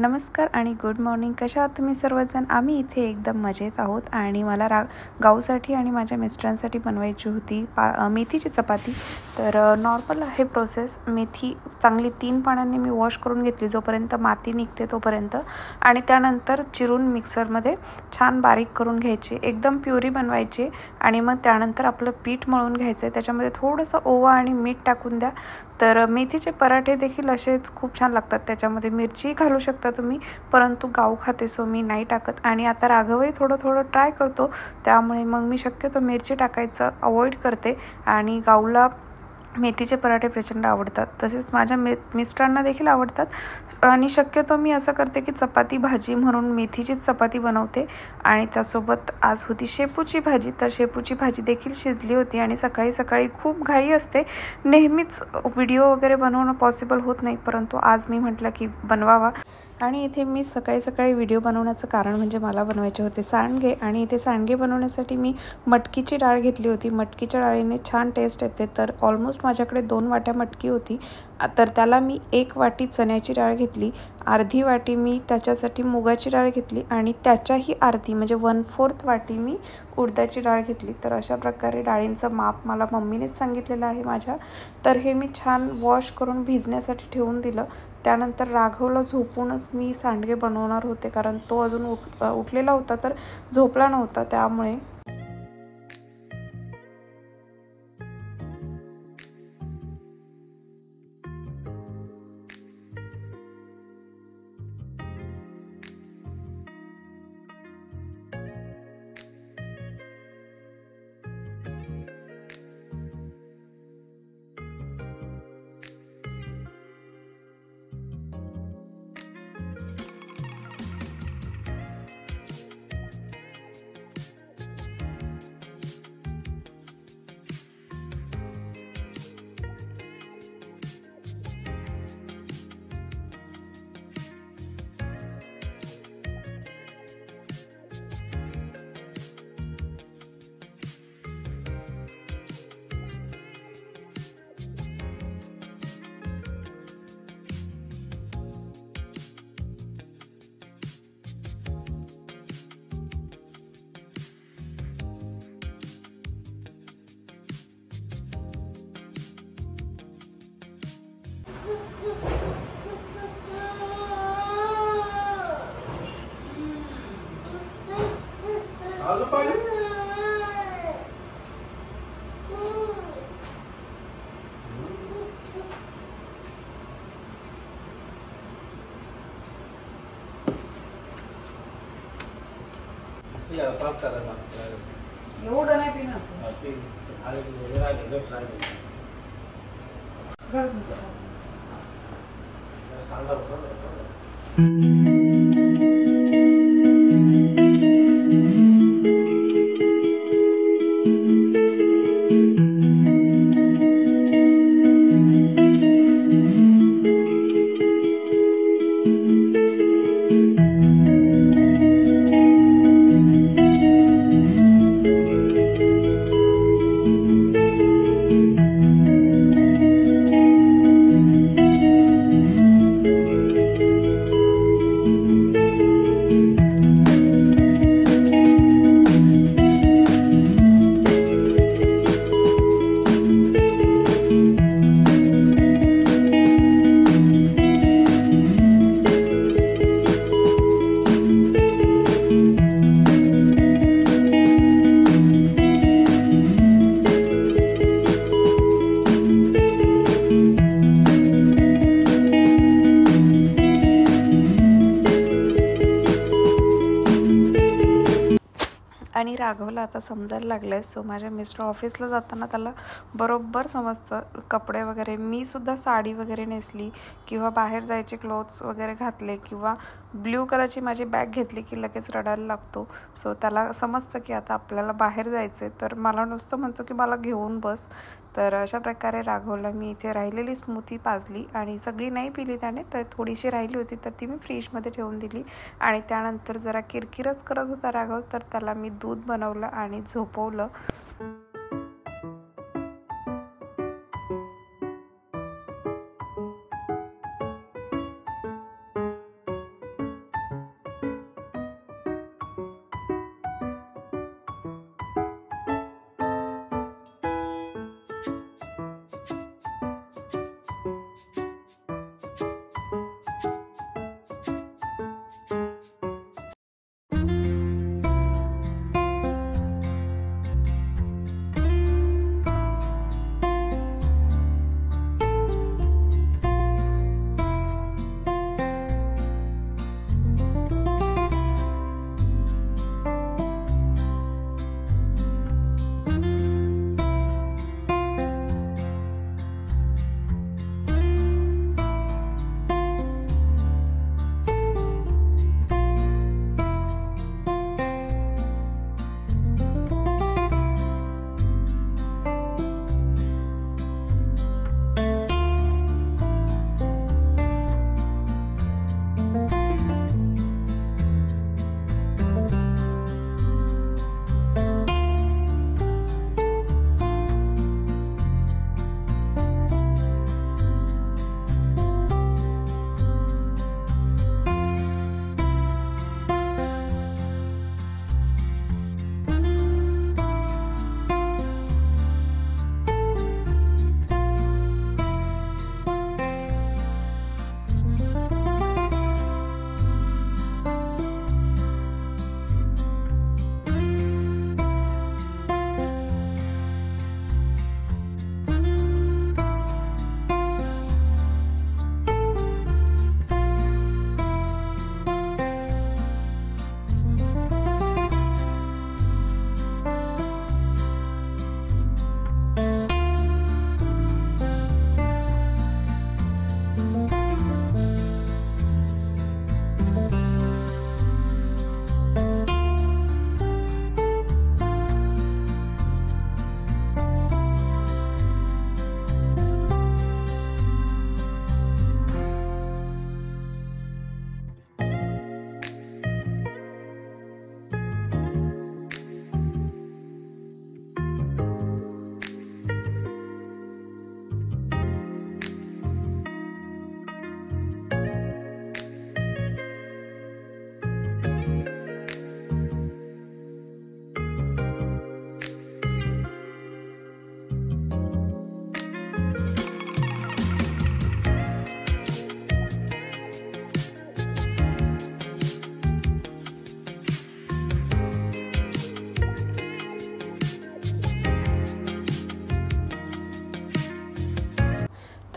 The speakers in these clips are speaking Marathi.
नमस्कार आणि गुड मॉर्निंग. कशा आहात तुम्ही सर्वजण? आम्ही इथे एकदम मजेत आहोत आणि मला गाऊसाठी आणि माझ्या मिस्टरांसाठी बनवायची होती मेथीची चपाती. तर नॉर्मल आहे प्रोसेस. मेथी चांगली 3 पाण्याने मी वॉश करून घेतली जोपर्यंत माती निघते तोपर्यंत, आणि त्यानंतर चिरून मिक्सरमध्ये छान बारीक करून घ्यायची, एकदम प्युरी बनवायची. आणि मग त्यानंतर आपलं पीठ मळून घ्यायचं आहे. त्याच्यामध्ये थोडंसं ओवा आणि मीठ टाकून द्या. तर मेथीचे पराठे देखील असेच खूप छान लागतात. त्याच्यामध्ये मिरची घालू शकता तुम्ही, परंतु गाऊ खाते सो मी नाही टाकत. आणि आता राघवही थोडं ट्राय करतो, त्यामुळे मग मी शक्यतो मिरची टाकायचं अवॉइड करते. आणि गाऊला मेथीचे पराठे प्रचंड आवडतात, तसेच माझ्या मिस्टरांना देखील आवडतात. आणि शक्यतो मी असं करते की चपाती भाजी म्हणून मेथीचीच चपाती बनवते. आणि त्यासोबत आज होती शेपूची भाजी. तर शेपूची भाजी देखील शिजली होती. आणि सकाळी सकाळी खूप घाई असते, नेहमीच व्हिडिओ वगैरे बनवणं पॉसिबल होत नाही, परंतु आज मी म्हटलं की बनवावा. आणि इथे मी सकाळी सकाळी व्हिडिओ बनवण्याचं कारण म्हणजे मला बनवायचे होते सांडगे. आणि इथे सांडगे बनवण्यासाठी मी मटकीची डाळ घेतली होती. मटकीच्या डाळीने छान टेस्ट येते. तर ऑलमोस्ट माझ्याकडे 2 वाट्या मटकी होती. तर त्याला मी 1 वाटी चण्याची डाळ घेतली, अर्धी वाटी मी त्याच्यासाठी मुगाची डाळ घेतली, आणि त्याच्याही अर्धी म्हणजे 1/4 वाटी मी उडदाची डाळ घेतली. तर अशा प्रकारे डाळींचं माप मला मम्मीनेच सांगितलेलं आहे माझ्या. तर हे मी छान वॉश करून भिजण्यासाठी ठेवून दिलं. त्यानंतर राघवला झोपूनच मी सांडगे बनवणार होते, कारण तो अजून उठलेला होता, तर झोपला नव्हता त्यामुळे. एवढं नाही पिणार. आणि राघवला आता समजायला लागलं आहे. सो माझ्या मिस्टर ऑफिसला जाताना त्याला बरोबर समजतं कपडे वगैरे. मी सुद्धा साडी वगैरे नेसली किंवा बाहेर जायचे क्लोथ्स वगैरे घातले किंवा ब्ल्यू कलरची माझी बॅग घेतली की लगेच रडायला लागतो. सो त्याला समजतं की आता आपल्याला बाहेर जायचं आहे. तर मला नुसतं म्हणतो की मला घेऊन बस. तर अशा प्रकारे राघवला मी इथे राहिलेली स्मूथी पाजली आणि सगळी नाही पिली त्याने, तर थोडीशी राहिली होती तर ती मी फ्रीजमध्ये ठेवून दिली. आणि त्यानंतर जरा किरकिरच करत होता राघव, तर त्याला मी दूध बनवलं आणि झोपवलं.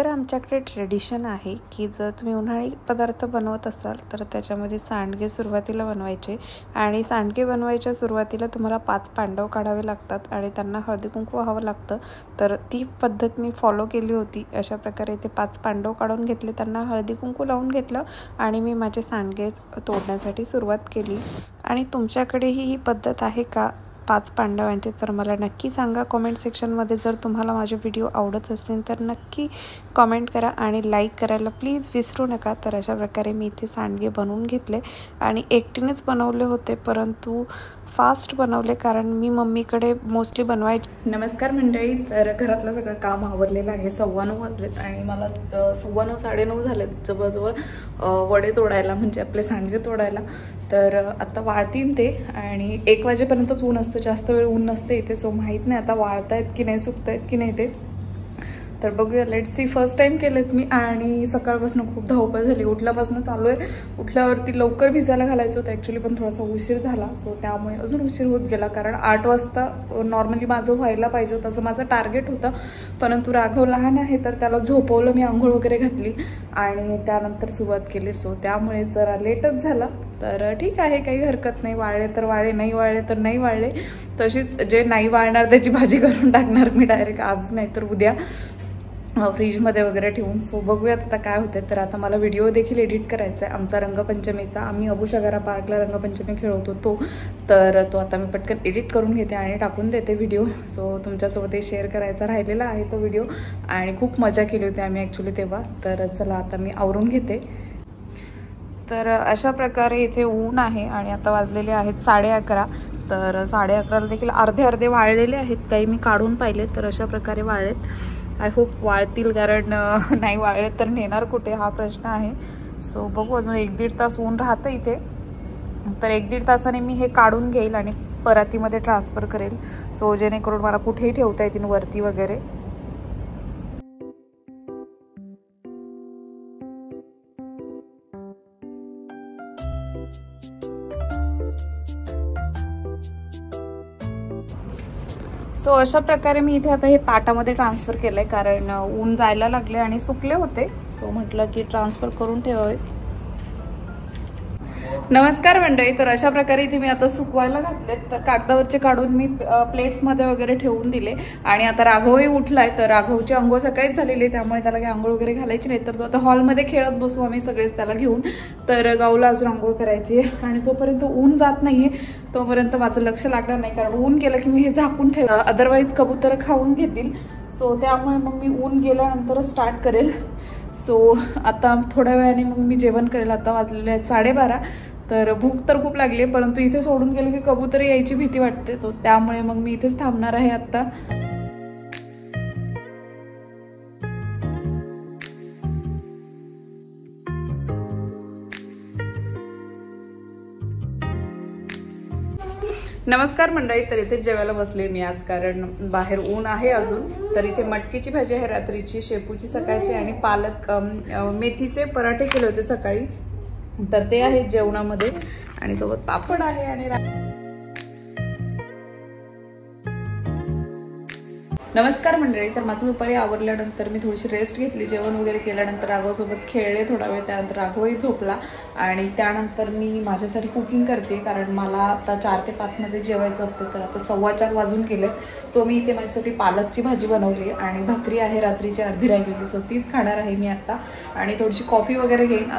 तर आमच्याकडे ट्रेडिशन आहे की जर तुम्ही उन्हाळी पदार्थ बनवत असाल तर त्याच्यामध्ये सांडगे सुरुवातीला बनवायचे आणि सांडगे बनवायच्या सुरुवातीला तुम्हाला 5 पांडव काढावे लागतात आणि त्यांना हळदी कुंकू व्हावं लागतं. तर ती पद्धत मी फॉलो केली होती. अशा प्रकारे ते 5 पांडव काढून घेतले, त्यांना हळदी कुंकू लावून घेतलं आणि मी माझे सांडगे तोडण्यासाठी सुरुवात केली. आणि तुमच्याकडेही ही पद्धत आहे का 5 पांडवांचे? तर मला नक्की सांगा कॉमेंट सेक्शनमध्ये. जर तुम्हाला माझे व्हिडिओ आवडत असतील तर नक्की कॉमेंट करा आणि लाईक करायला प्लीज विसरू नका. तर अशा प्रकारे मी इथे सांडगे बनवून घेतले आणि एकटीनेच बनवले होते, परंतु फास्ट बनवले कारण मी मम्मीकडे मोस्टली बनवायचे. नमस्कार मंडळी, तर घरातलं सगळं काम आवरलेलं आहे. 9:15 वाजलेत आणि मला 9:15 9:30 झालेत जवळजवळ वडे तोडायला, म्हणजे आपले सांडगे तोडायला. तर आता वाळतीन ते आणि 1 वाजेपर्यंतच ऊन असतं, जास्त वेळ ऊन नसते इथे. सो माहीत नाही आता वाळतायत की नाही, सुकतायत की नाही ते. तर बघूया, लेट्स सी. फर्स्ट टाइम केलेत मी आणि सकाळपासून खूप धावपळ झाली. उठल्यापासून चालू आहे. उठल्यावरती लवकर भिजायला घालायचं होतं ॲक्च्युली, पण थोडासा उशीर झाला. सो त्यामुळे अजून उशीर होत गेला, कारण 8 वाजता नॉर्मली माझं व्हायला पाहिजे होतं असं माझं टार्गेट होतं. परंतु राघव लहान आहे तर त्याला झोपवलं मी, आंघोळ वगैरे घातली आणि त्यानंतर सुरुवात केली. सो त्यामुळे जरा लेटच झाला. तर ठीक आहे, काही हरकत नाही. वाळले तर वाळले, नाही वाळले तर नाही वाळले. तशीच जे नाही वाळणार त्याची भाजी करून टाकणार मी डायरेक्ट आज, नाही तर उद्या, फ्रीजमध्ये वगैरे ठेवून. सो बघूयात आता काय होते. तर आता मला व्हिडिओ देखील एडिट करायचा आहे आमचा रंगपंचमीचा. आम्ही अबुशगारा पार्कला रंगपंचमी खेळवतो तर तो आता मी पटकन एडिट करून घेते आणि टाकून देते व्हिडिओ. सो तुमच्यासोबतही शेअर करायचा राहिलेला आहे तो व्हिडिओ आणि खूप मजा केली होती आम्ही ॲक्च्युली तेव्हा. तर चला आता मी आवरून घेते. तर अशा प्रकारे इथे ऊन आहे आणि आता वाजलेले आहेत 11:30. तर 11:30 देखील अर्धे वाळलेले आहेत, काही मी काढून पाहिले. तर अशा प्रकारे वाळलेत. आय होप वाळतील, कारण नाही वाळले तर नेणार कुठे हा प्रश्न आहे. सो बघू, अजून 1-1.5 तास ऊन राहतं इथे. तर 1-1.5 तासाने मी हे काढून घेईल आणि परातीमध्ये ट्रान्सफर करेल, सो जेणेकरून मला कुठेही ठेवता येतील वरती वगैरे. सो अशा प्रकारे मी इथे आता हे ताटामध्ये ट्रान्सफर केलं आहे, कारण ऊन जायला लागले आणि सुकले होते. सो म्हटलं की ट्रान्सफर करून ठेवावे. नमस्कार मंडळी, तर अशा प्रकारे इथे मी आता सुकवायला घातलेत. तर कागदावरचे काढून मी प्लेट्समध्ये वगैरे ठेवून दिले आणि आता राघवही उठलाय. तर राघवची अंघोळ सकाळीच झालेली आहे, त्यामुळे त्याला काही अंघोळ वगैरे घालायची नाही. तर तो आता हॉलमध्ये खेळत बसू आम्ही सगळेच त्याला घेऊन. तर गाऊला अजून अंघोळ करायची आहे आणि जोपर्यंत ऊन जात नाहीये तोपर्यंत माझं लक्ष लागणार नाही, कारण ऊन गेलं की मी हे झाकून ठेव, अदरवाईज कबूतर खाऊन घेतील. सो त्यामुळे मग मी ऊन गेल्यानंतरच स्टार्ट करेल. सो आता थोड्या वेळाने मग मी जेवण करेल. आता वाजलेले आहेत 12:30. तर भूक तर खूप लागली आहे, परंतु इथे सोडून गेले की कबूतर यायची भीती वाटते. तो त्यामुळे मग मी इथेच थांबणार आहे आता. नमस्कार मंडळी, तर इथे जेवायला बसले मी आज, कारण बाहेर ऊन आहे अजून. तर इथे मटकीची भाजी आहे रात्रीची, शेपूची सकाळची आणि पालक मेथीचे पराठे केले होते सकाळी, तर ते आहे जेवणामध्ये. आणि सोबत पापड आहे. आणि नमस्कार मंडळी, तर माझं दुपारी आवरल्यानंतर मी थोडीशी रेस्ट घेतली. जेवण वगैरे केल्यानंतर राघवसोबत खेळले थोडा वेळ. त्यानंतर राघवही झोपला आणि त्यानंतर मी माझ्यासाठी कुकिंग करते, कारण मला आता 4 ते 5 मध्ये जेवायचं असते. तर आता 4:15 वाजून गेले. सो मी इथे माझ्यासाठी पालकची भाजी बनवली आणि भाकरी आहे रात्रीची अर्धी राहिलेली, सो तीच खाणार आहे मी आता. आणि थोडीशी कॉफी वगैरे घेईन,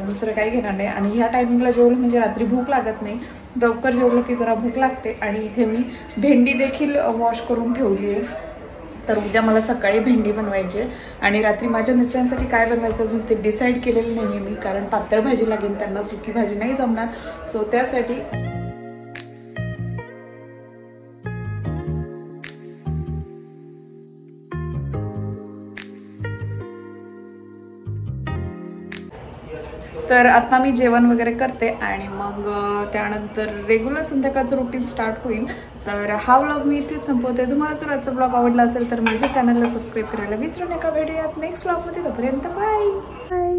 दुसरं काही घेणार नाही. आणि ह्या टायमिंगला जेवलं म्हणजे रात्री भूक लागत नाही, लवकर जेवलं की जरा भूक लागते. आणि इथे मी भेंडी देखील वॉश करून ठेवली आहे. तर उद्या मला सकाळी भेंडी बनवायची आहे आणि रात्री माझ्या मिस्टरांसाठी काय बनवायचं अजून ते डिसाईड केलेलं नाही आहे मी, कारण पातळ भाजी लागेल त्यांना, सुकी भाजी नाही जमणार. सो त्यासाठी तर आता मी जेवण वगैरे करते आणि मग त्यानंतर रेग्युलर संध्याकाळचं रुटीन स्टार्ट होईल. तर हा व्लॉग मी इथेच संपवते. तुम्हाला जर आजचा व्लॉग आवडला असेल तर माझ्या चॅनलला सबस्क्राईब करायला विसरू नका. भेटूयात नेक्स्ट व्लॉगमध्ये. तोपर्यंत बाय बाय.